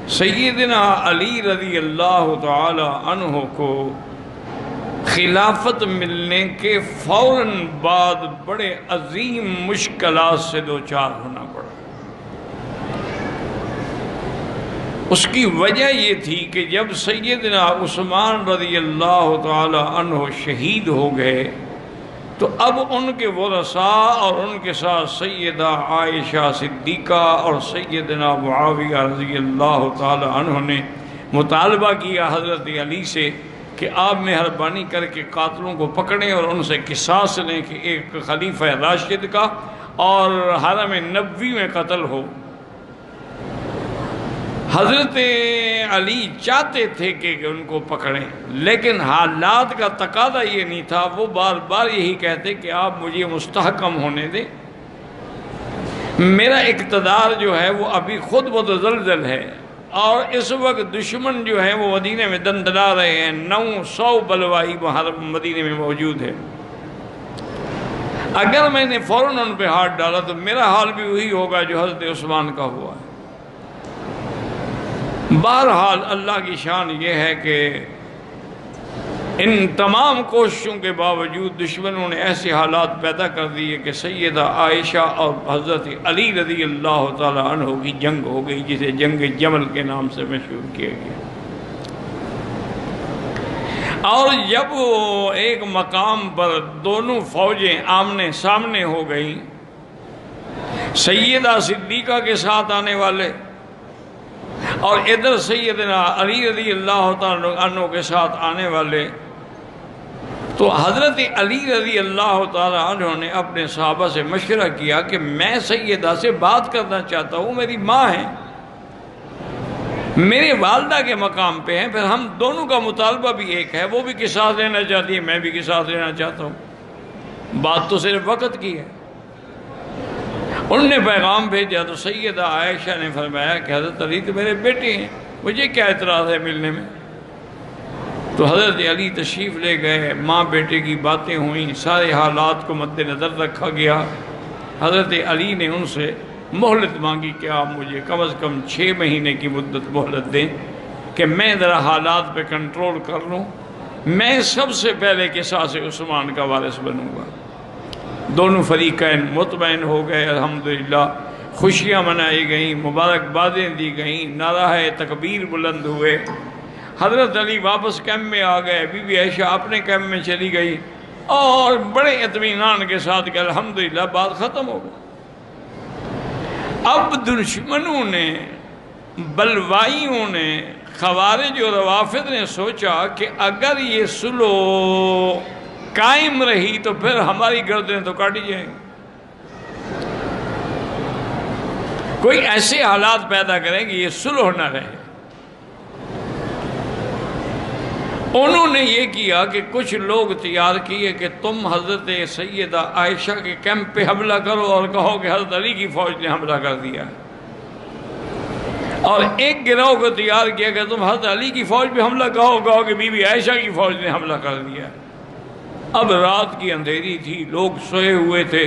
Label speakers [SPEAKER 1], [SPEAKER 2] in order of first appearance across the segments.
[SPEAKER 1] سیدنا علی رضی اللہ تعالی عنہ کو خلافت ملنے کے فوراً بعد بڑے عظیم مشکلات سے دوچار ہونا پڑا۔ اس کی وجہ یہ تھی کہ جب سیدنا عثمان رضی اللہ تعالی عنہ شہید ہو گئے تو اب ان کے ورثاء اور ان کے ساتھ سیدہ عائشہ صدیقہ اور سیدنا معاویہ رضی اللہ تعالی عنہ نے مطالبہ کیا حضرت علی سے کہ آپ مہربانی کر کے قاتلوں کو پکڑیں اور ان سے قصاص لیں کہ ایک خلیفہ راشد کا اور حرم نبوی میں قتل ہو۔ حضرت علی چاہتے تھے کہ ان کو پکڑیں، لیکن حالات کا تقاضا یہ نہیں تھا۔ وہ بار بار یہی کہتے کہ آپ مجھے مستحکم ہونے دیں، میرا اقتدار جو ہے وہ ابھی خود متزلزل ہے، اور اس وقت دشمن جو ہے وہ مدینہ میں دندلا رہے ہیں، 900 بلوائی مدینہ میں موجود ہے۔ اگر میں نے فوراً ان پہ ہاتھ ڈالا تو میرا حال بھی وہی ہوگا جو حضرت عثمان کا ہوا ہے۔ بہرحال اللہ کی شان یہ ہے کہ ان تمام کوششوں کے باوجود دشمنوں نے ایسے حالات پیدا کر دیے کہ سیدہ عائشہ اور حضرت علی رضی اللہ تعالی عنہ کی جنگ ہو گئی، جسے جنگ جمل کے نام سے مشہور کیا گیا۔ اور جب وہ ایک مقام پر دونوں فوجیں آمنے سامنے ہو گئیں، سیدہ صدیقہ کے ساتھ آنے والے اور ادھر سیدنا علی رضی اللہ تعالیٰ عنہ کے ساتھ آنے والے، تو حضرت علی رضی اللہ تعالیٰ عنہ نے اپنے صحابہ سے مشورہ کیا کہ میں سیدہ سے بات کرنا چاہتا ہوں، میری ماں ہے، میرے والدہ کے مقام پہ ہیں، پھر ہم دونوں کا مطالبہ بھی ایک ہے، وہ بھی قصاص لینا چاہتی ہے، میں بھی قصاص لینا چاہتا ہوں، بات تو صرف وقت کی ہے۔ انہوں نے پیغام بھیجا تو سیدہ عائشہ نے فرمایا کہ حضرت علی تو میرے بیٹے ہیں، مجھے کیا اعتراض ہے ملنے میں۔ تو حضرت علی تشریف لے گئے، ماں بیٹے کی باتیں ہوئیں، سارے حالات کو مد نظر رکھا گیا۔ حضرت علی نے ان سے مہلت مانگی کہ آپ مجھے کم از کم 6 مہینے کی مدت مہلت دیں کہ میں ذرا حالات پہ کنٹرول کر لوں، میں سب سے پہلے قصاص عثمان کا وارث بنوں گا۔ دونوں فریقین مطمئن ہو گئے، الحمدللہ خوشیاں منائی گئیں، مبارکبادیں دی گئیں، نعرہ تکبیر بلند ہوئے۔ حضرت علی واپس کیمپ میں آ گئے، بی بی عائشہ اپنے کیمپ میں چلی گئی اور بڑے اطمینان کے ساتھ کہ الحمدللہ بات ختم ہو گئی۔ اب دشمنوں نے، بلوائیوں نے، خوارج اور روافض نے سوچا کہ اگر یہ صلح قائم رہی تو پھر ہماری گردنیں تو کاٹی جائیں گی، کوئی ایسے حالات پیدا کریں کہ یہ صلح نہ رہے۔ انہوں نے یہ کیا کہ کچھ لوگ تیار کیے کہ تم حضرت سیدہ عائشہ کے کیمپ پہ حملہ کرو اور کہو کہ حضرت علی کی فوج نے حملہ کر دیا، اور ایک گروہ کو تیار کیا کہ تم حضرت علی کی فوج پہ حملہ کہو کہ بی بی عائشہ کی فوج نے حملہ کر دیا۔ اب رات کی اندھیری تھی، لوگ سوئے ہوئے تھے،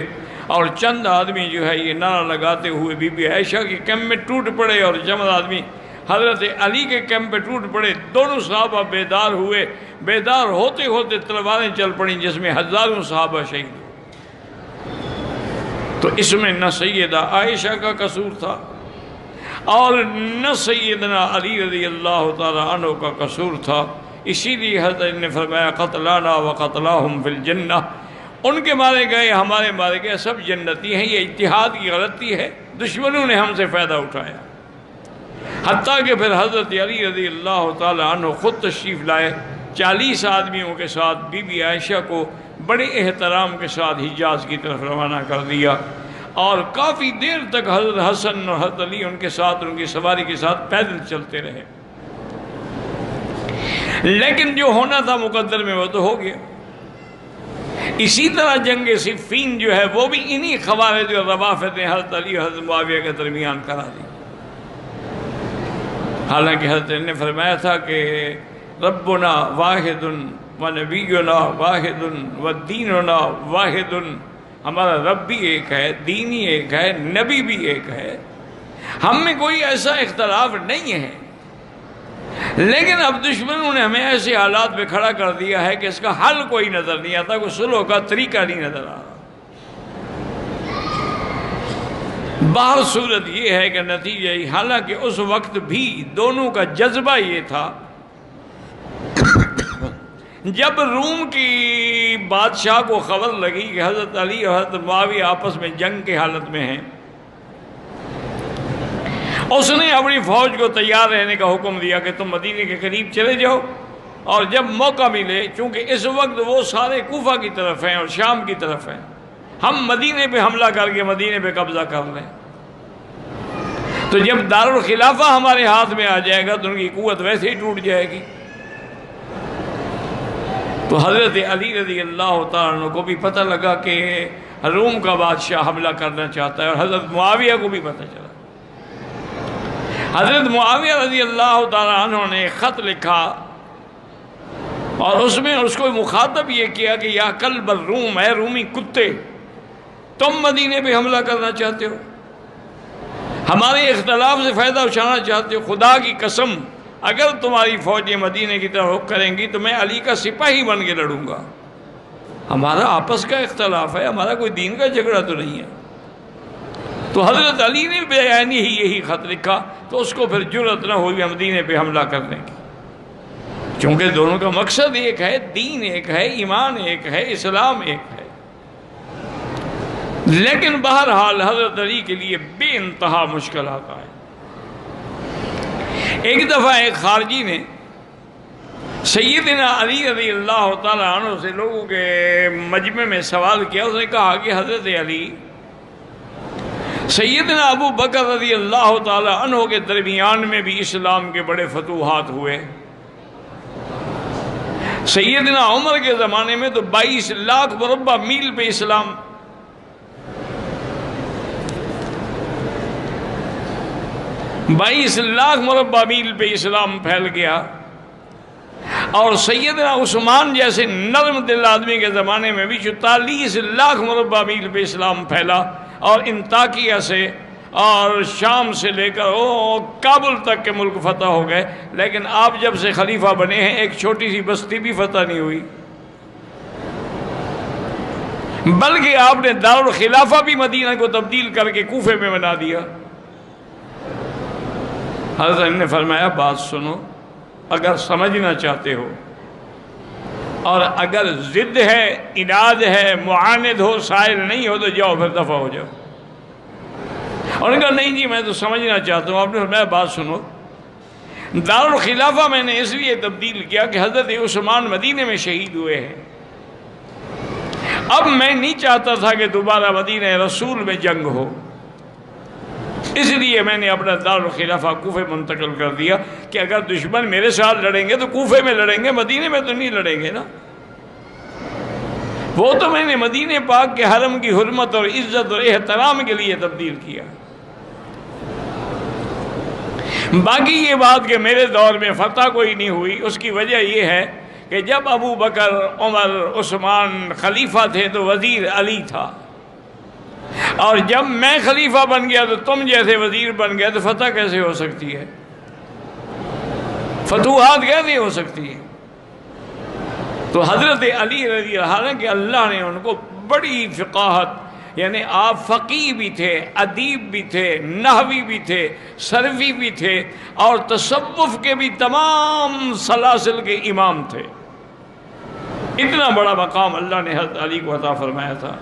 [SPEAKER 1] اور چند آدمی جو ہے یہ نعرہ لگاتے ہوئے بی بی عائشہ کے کیمپ میں ٹوٹ پڑے، اور چند آدمی حضرت علی کے کیمپ پہ ٹوٹ پڑے۔ دونوں صحابہ بیدار ہوئے، بیدار ہوتے ہوتے تلواریں چل پڑیں جس میں ہزاروں صحابہ شہید ہوئے۔ تو اس میں نہ سیدہ عائشہ کا قصور تھا اور نہ سیدنا علی رضی اللہ تعالی عنہ کا قصور تھا۔ اسی لیے حضرت نے فرمایا قتلانا وقتلاہم فی الجنہ، ان کے مارے گئے ہمارے مارے گئے سب جنتی ہیں۔ یہ اجتہاد کی غلطی ہے، دشمنوں نے ہم سے فائدہ اٹھایا، حتیٰ کہ پھر حضرت علی رضی اللہ تعالی عنہ خود تشریف لائے 40 آدمیوں کے ساتھ، بی بی عائشہ کو بڑے احترام کے ساتھ حجاز کی طرف روانہ کر دیا، اور کافی دیر تک حضرت حسن اور حضرت علی ان کے ساتھ، ان کی سواری کے ساتھ پیدل چلتے رہے۔ لیکن جو ہونا تھا مقدر میں وہ تو ہو گیا۔ اسی طرح جنگ صفین جو ہے وہ بھی انہی خوارج اور روافض نے حضرت علی اور حضرت معاویہ کے درمیان کرا دی۔ حالانکہ حضرت نے فرمایا تھا کہ ربنا واحد و نبینا واحد و دیننا واحد، ہمارا رب بھی ایک ہے، دین ہی ایک ہے، نبی بھی ایک ہے، ہم میں کوئی ایسا اختلاف نہیں ہے لیکن اب دشمنوں نے ہمیں ایسے حالات پہ کھڑا کر دیا ہے کہ اس کا حل کوئی نظر نہیں آتا، کوئی صلح کا طریقہ نہیں نظر آ رہا۔ باہر صورت یہ ہے کہ نتیجہ ہی، حالانکہ اس وقت بھی دونوں کا جذبہ یہ تھا، جب روم کی بادشاہ کو خبر لگی کہ حضرت علی اور حضرت معاویہ آپس میں جنگ کی حالت میں ہیں، اس نے اپنی فوج کو تیار رہنے کا حکم دیا کہ تم مدینے کے قریب چلے جاؤ، اور جب موقع ملے، چونکہ اس وقت وہ سارے کوفہ کی طرف ہیں اور شام کی طرف ہیں، ہم مدینے پہ حملہ کر کے مدینے پہ قبضہ کر لیں، تو جب دارالخلافہ ہمارے ہاتھ میں آ جائے گا تو ان کی قوت ویسے ہی ٹوٹ جائے گی۔ تو حضرت علی رضی اللہ تعالیٰ عنہ کو بھی پتہ لگا کہ روم کا بادشاہ حملہ کرنا چاہتا ہے، اور حضرت معاویہ کو بھی پتہ چلا۔ حضرت معاویہ رضی اللہ تعالیٰ عنہ نے ایک خط لکھا، اور اس میں اس کو مخاطب یہ کیا کہ یا کلب الروم، اے رومی کتے، تم مدینے پہ حملہ کرنا چاہتے ہو، ہمارے اختلاف سے فائدہ اٹھانا چاہتے ہو، خدا کی قسم اگر تمہاری فوجیں مدینے کی طرف رخ کریں گی تو میں علی کا سپاہی بن کے لڑوں گا، ہمارا آپس کا اختلاف ہے، ہمارا کوئی دین کا جھگڑا تو نہیں ہے۔ تو حضرت علی نے بیانی ہی یہی خط لکھا، تو اس کو پھر جرأت نہ ہوئی مدینے پہ حملہ کرنے کی، چونکہ دونوں کا مقصد ایک ہے، دین ایک ہے، ایمان ایک ہے، اسلام ایک ہے۔ لیکن بہرحال حضرت علی کے لیے بے انتہا مشکل آتا ہے۔ ایک دفعہ ایک خارجی نے سیدنا علی رضی اللہ تعالیٰ عنہ سے لوگوں کے مجمع میں سوال کیا، اس نے کہا کہ حضرت علی، سیدنا ابو بکر رضی اللہ تعالیٰ عنہ کے درمیان میں بھی اسلام کے بڑے فتوحات ہوئے، سیدنا عمر کے زمانے میں تو 22 لاکھ مربع میل پہ اسلام، 22 لاکھ مربع میل پہ اسلام پھیل گیا، اور سیدنا عثمان جیسے نرم دل آدمی کے زمانے میں بھی 44 لاکھ مربع میل پہ اسلام پھیلا، اور انطاکیہ سے اور شام سے لے کر کابل تک کے ملک فتح ہو گئے، لیکن آپ جب سے خلیفہ بنے ہیں ایک چھوٹی سی بستی بھی فتح نہیں ہوئی، بلکہ آپ نے دارالخلافہ بھی مدینہ کو تبدیل کر کے کوفے میں بنا دیا۔ حضرت نے فرمایا بات سنو، اگر سمجھنا چاہتے ہو اور اگر ضد ہے، اناد ہے، معاند ہو، سائل نہیں ہو تو جاؤ، پھر دفع ہو جاؤ۔ اور نے کہا نہیں جی میں تو سمجھنا چاہتا ہوں۔ آپ نے فرمایا بات سنو، دارالخلافہ میں نے اس لیے تبدیل کیا کہ حضرت عثمان مدینے میں شہید ہوئے ہیں، اب میں نہیں چاہتا تھا کہ دوبارہ مدینہ رسول میں جنگ ہو، اس لیے میں نے اپنا دارالخلافہ کوفے منتقل کر دیا کہ اگر دشمن میرے ساتھ لڑیں گے تو کوفے میں لڑیں گے، مدینے میں تو نہیں لڑیں گے نا۔ وہ تو میں نے مدینہ پاک کے حرم کی حرمت اور عزت اور احترام کے لیے تبدیل کیا۔ باقی یہ بات کہ میرے دور میں فتح کوئی نہیں ہوئی، اس کی وجہ یہ ہے کہ جب ابو بکر، عمر، عثمان خلیفہ تھے تو وزیر علی تھا، اور جب میں خلیفہ بن گیا تو تم جیسے وزیر بن گئے، تو فتح کیسے ہو سکتی ہے، فتوحات کیسے ہو سکتی ہے؟ تو حضرت علی رضی اللہ عنہ کہ اللہ نے ان کو بڑی فقاہت، یعنی آپ فقیہ بھی تھے، ادیب بھی تھے، نحوی بھی تھے، صرفی بھی تھے، اور تصوف کے بھی تمام سلاسل کے امام تھے۔ اتنا بڑا مقام اللہ نے حضرت علی کو عطا فرمایا تھا۔